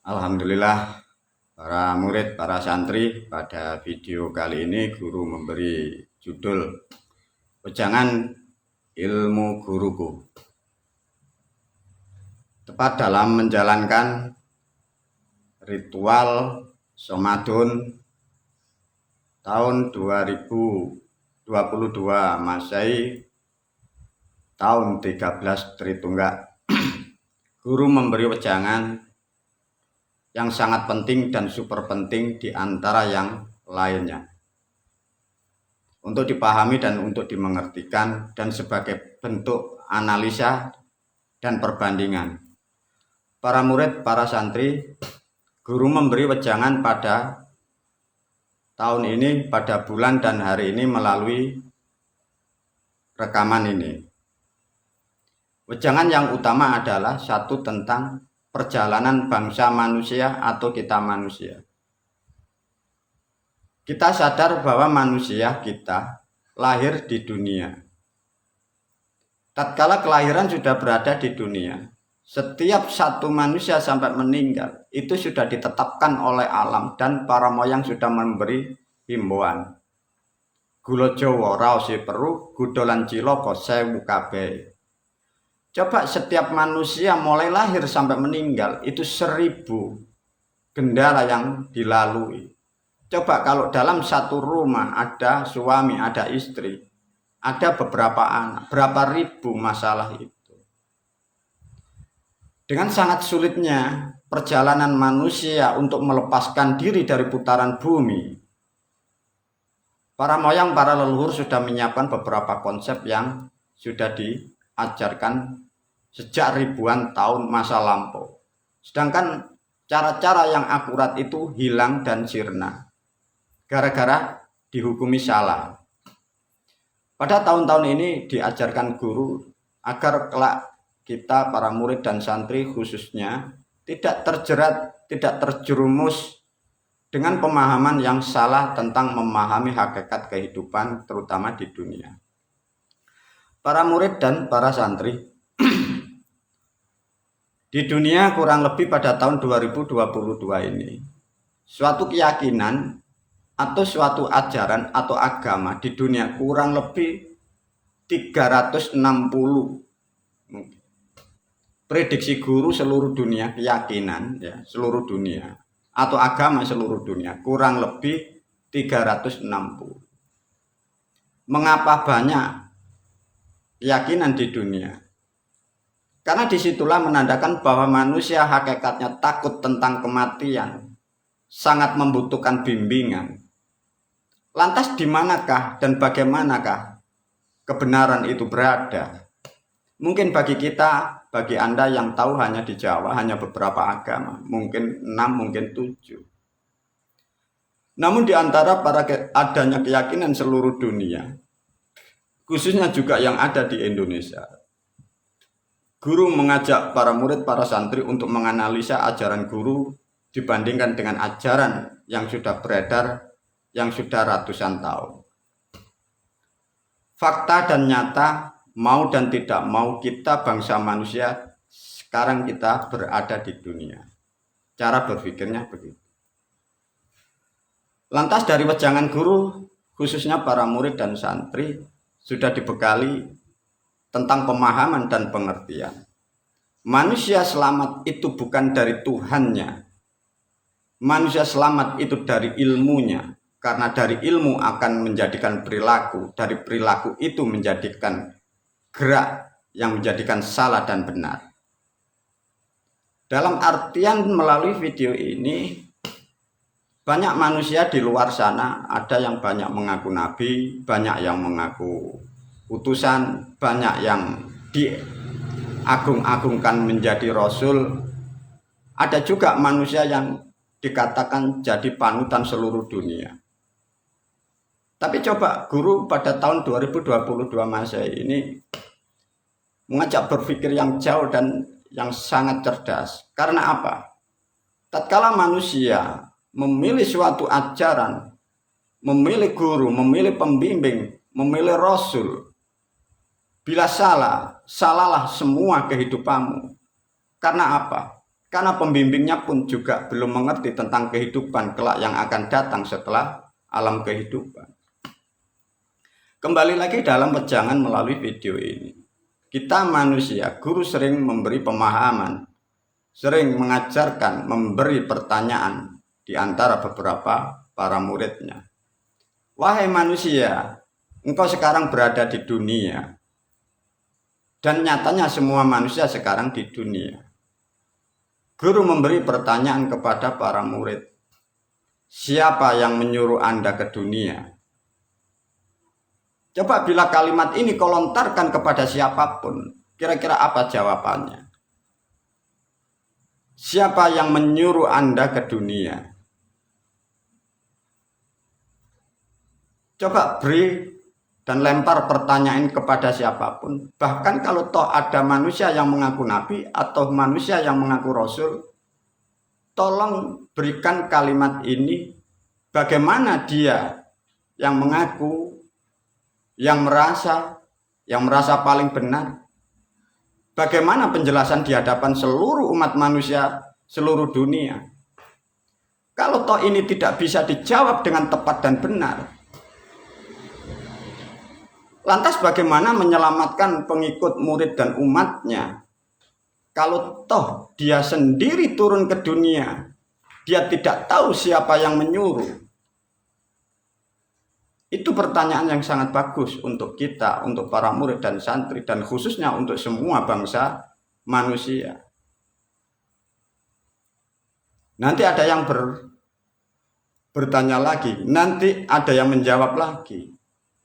Alhamdulillah, para murid, para santri, pada video kali ini guru memberi judul Wejangan Ilmu Guruku. Tepat dalam menjalankan ritual Somadun tahun 2022 Masehi tahun 13 Tritunggal, guru memberi wejangan yang sangat penting dan super penting di antara yang lainnya untuk dipahami dan untuk dimengertikan dan sebagai bentuk analisa dan perbandingan. Para murid, para santri, guru memberi wejangan pada tahun ini, pada bulan dan hari ini melalui rekaman ini. Wejangan yang utama adalah satu tentang perjalanan bangsa manusia atau kita manusia. Kita sadar bahwa manusia kita lahir di dunia. Tatkala kelahiran sudah berada di dunia, setiap satu manusia sampai meninggal itu sudah ditetapkan oleh alam dan para moyang sudah memberi himbauan. Gula Jawa raosi peru, gudolan ciloko sewu kabeh. Coba setiap manusia mulai lahir sampai meninggal itu 1000 gendara yang dilalui. Coba kalau dalam satu rumah ada suami, ada istri, ada beberapa anak, berapa ribu masalah itu. Dengan sangat sulitnya perjalanan manusia untuk melepaskan diri dari putaran bumi, para moyang, para leluhur sudah menyiapkan beberapa konsep yang sudah diajarkan sejak ribuan tahun masa lampau. Sedangkan cara-cara yang akurat itu hilang dan sirna gara-gara dihukumi salah. Pada tahun-tahun ini diajarkan guru agar kelak kita para murid dan santri khususnya tidak terjerat, tidak terjerumus dengan pemahaman yang salah tentang memahami hakikat kehidupan terutama di dunia. Para murid dan para santri, di dunia kurang lebih pada tahun 2022 ini, suatu keyakinan atau suatu ajaran atau agama di dunia kurang lebih 360. Prediksi guru seluruh dunia, keyakinan ya, seluruh dunia atau agama seluruh dunia kurang lebih 360. Mengapa banyak keyakinan di dunia? Karena disitulah menandakan bahwa manusia hakikatnya takut tentang kematian, sangat membutuhkan bimbingan. Lantas di manakah dan bagaimanakah kebenaran itu berada? Mungkin bagi kita, bagi Anda yang tahu hanya di Jawa, hanya beberapa agama, mungkin 6, mungkin 7. Namun di antara para adanya keyakinan seluruh dunia, khususnya juga yang ada di Indonesia, guru mengajak para murid, para santri untuk menganalisa ajaran guru dibandingkan dengan ajaran yang sudah beredar, yang sudah ratusan tahun. Fakta dan nyata, mau dan tidak mau kita bangsa manusia, sekarang kita berada di dunia. Cara berpikirnya begitu. Lantas dari wejangan guru, khususnya para murid dan santri, sudah dibekali tentang pemahaman dan pengertian. Manusia selamat itu bukan dari Tuhannya. Manusia selamat itu dari ilmunya. Karena dari ilmu akan menjadikan perilaku. Dari perilaku itu menjadikan gerak yang menjadikan salah dan benar. Dalam artian melalui video ini, banyak manusia di luar sana, ada yang banyak mengaku nabi, banyak yang mengaku utusan, banyak yang diagung-agungkan menjadi rasul. Ada juga manusia yang dikatakan jadi panutan seluruh dunia. Tapi coba guru pada tahun 2022 Masehi ini mengajak berpikir yang jauh dan yang sangat cerdas. Karena apa? Tatkala manusia memilih suatu ajaran, memilih guru, memilih pembimbing, memilih rasul, bila salah, salahlah semua kehidupanmu. Karena apa? Karena pembimbingnya pun juga belum mengerti tentang kehidupan kelak yang akan datang setelah alam kehidupan. Kembali lagi dalam wejangan melalui video ini. Kita manusia, guru sering memberi pemahaman, sering mengajarkan, memberi pertanyaan di antara beberapa para muridnya. Wahai manusia, engkau sekarang berada di dunia. Dan nyatanya semua manusia sekarang di dunia. Guru memberi pertanyaan kepada para murid. Siapa yang menyuruh Anda ke dunia? Coba bila kalimat ini kau lontarkan kepada siapapun, kira-kira apa jawabannya? Siapa yang menyuruh Anda ke dunia? Coba beri dan lempar pertanyaan kepada siapapun. Bahkan kalau toh ada manusia yang mengaku nabi atau manusia yang mengaku rasul, tolong berikan kalimat ini. Bagaimana dia yang mengaku, yang merasa paling benar? Bagaimana penjelasan di hadapan seluruh umat manusia seluruh dunia? Kalau toh ini tidak bisa dijawab dengan tepat dan benar, lantas bagaimana menyelamatkan pengikut murid dan umatnya? Kalau toh dia sendiri turun ke dunia, dia tidak tahu siapa yang menyuruh. Itu pertanyaan yang sangat bagus untuk kita, untuk para murid dan santri, dan khususnya untuk semua bangsa manusia. Nanti ada yang bertanya lagi, nanti ada yang menjawab lagi.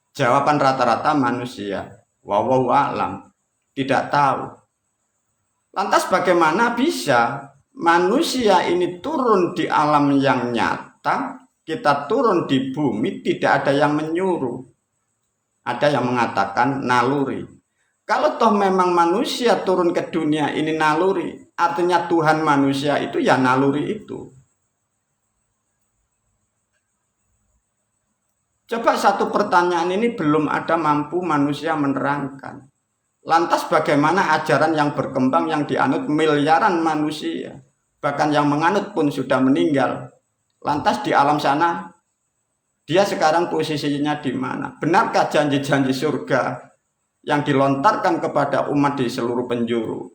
Jawaban rata-rata manusia, wallahu a'lam, tidak tahu. Lantas bagaimana bisa manusia ini turun di alam yang nyata, kita turun di bumi, tidak ada yang menyuruh. Ada yang mengatakan naluri. Kalau toh memang manusia turun ke dunia ini naluri, artinya Tuhan manusia itu ya naluri itu. Coba satu pertanyaan ini belum ada mampu manusia menerangkan. Lantas bagaimana ajaran yang berkembang yang dianut miliaran manusia, bahkan yang menganut pun sudah meninggal. Lantas di alam sana, dia sekarang posisinya di mana? Benarkah janji-janji surga yang dilontarkan kepada umat di seluruh penjuru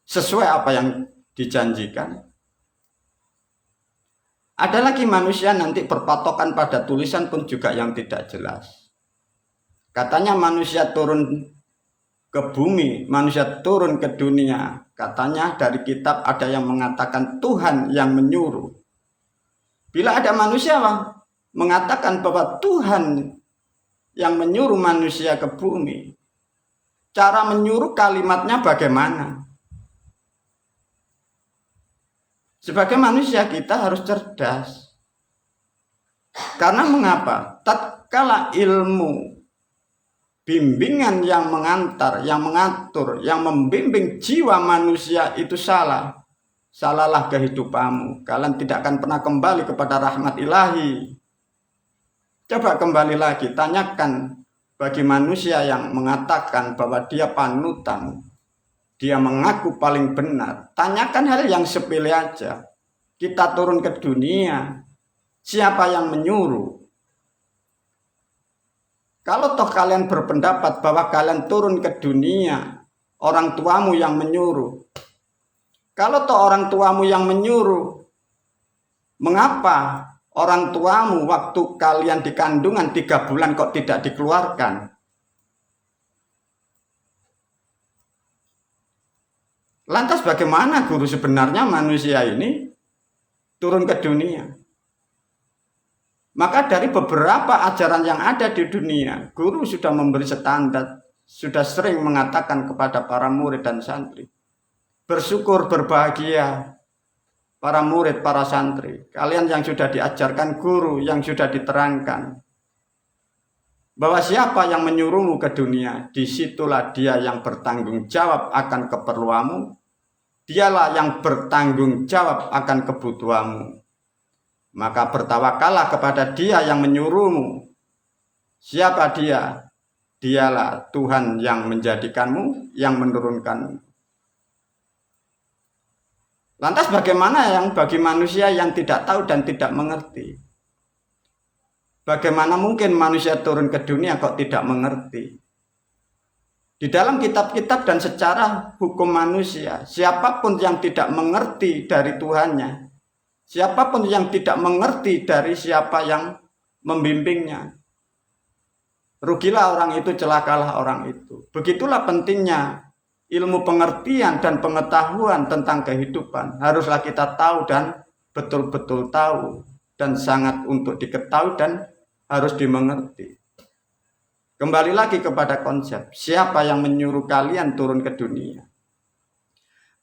sesuai apa yang dijanjikan? Ada lagi manusia nanti berpatokan pada tulisan pun juga yang tidak jelas. Katanya manusia turun ke bumi, manusia turun ke dunia. Katanya dari kitab ada yang mengatakan Tuhan yang menyuruh. Bila ada manusia mengatakan bahwa Tuhan yang menyuruh manusia ke bumi, cara menyuruh kalimatnya bagaimana? Sebagai manusia kita harus cerdas. Karena mengapa? Tatkala ilmu bimbingan yang mengantar, yang mengatur, yang membimbing jiwa manusia itu salah, salahlah kehidupanmu. Kalian tidak akan pernah kembali kepada rahmat ilahi. Coba kembali lagi, tanyakan bagi manusia yang mengatakan bahwa dia panutan, dia mengaku paling benar. Tanyakan hal yang sepele aja. Kita turun ke dunia, siapa yang menyuruh? Kalau toh kalian berpendapat bahwa kalian turun ke dunia, orang tuamu yang menyuruh. Kalau toh orang tuamu yang menyuruh, mengapa orang tuamu waktu kalian di kandungan 3 bulan kok tidak dikeluarkan? Lantas bagaimana guru sebenarnya manusia ini turun ke dunia? Maka dari beberapa ajaran yang ada di dunia, guru sudah memberi standar, sudah sering mengatakan kepada para murid dan santri, bersyukur, berbahagia, para murid, para santri, kalian yang sudah diajarkan guru, yang sudah diterangkan, bahwa siapa yang menyuruhmu ke dunia, disitulah dia yang bertanggung jawab akan keperluanmu, dialah yang bertanggung jawab akan kebutuhanmu. Maka bertawakallah kepada dia yang menyuruhmu. Siapa dia? Dialah Tuhan yang menjadikanmu, yang menurunkanmu. Lantas bagaimana yang bagi manusia yang tidak tahu dan tidak mengerti? Bagaimana mungkin manusia turun ke dunia kok tidak mengerti? Di dalam kitab-kitab dan secara hukum manusia, siapapun yang tidak mengerti dari Tuhannya, siapapun yang tidak mengerti dari siapa yang membimbingnya, rugilah orang itu, celakalah orang itu. Begitulah pentingnya ilmu pengertian dan pengetahuan tentang kehidupan. Haruslah kita tahu dan betul-betul tahu, dan sangat untuk diketahui dan harus dimengerti. Kembali lagi kepada konsep, siapa yang menyuruh kalian turun ke dunia?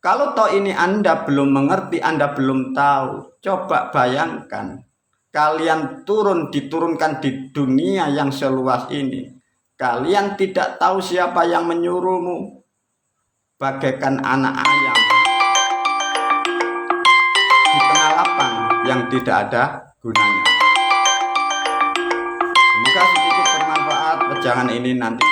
Kalau toh ini Anda belum mengerti, Anda belum tahu, coba bayangkan kalian diturunkan di dunia yang seluas ini. Kalian tidak tahu siapa yang menyuruhmu, bagaikan anak ayam di tengah lapang yang tidak ada gunanya. Semoga sedikit bermanfaat. Pejangan ini nanti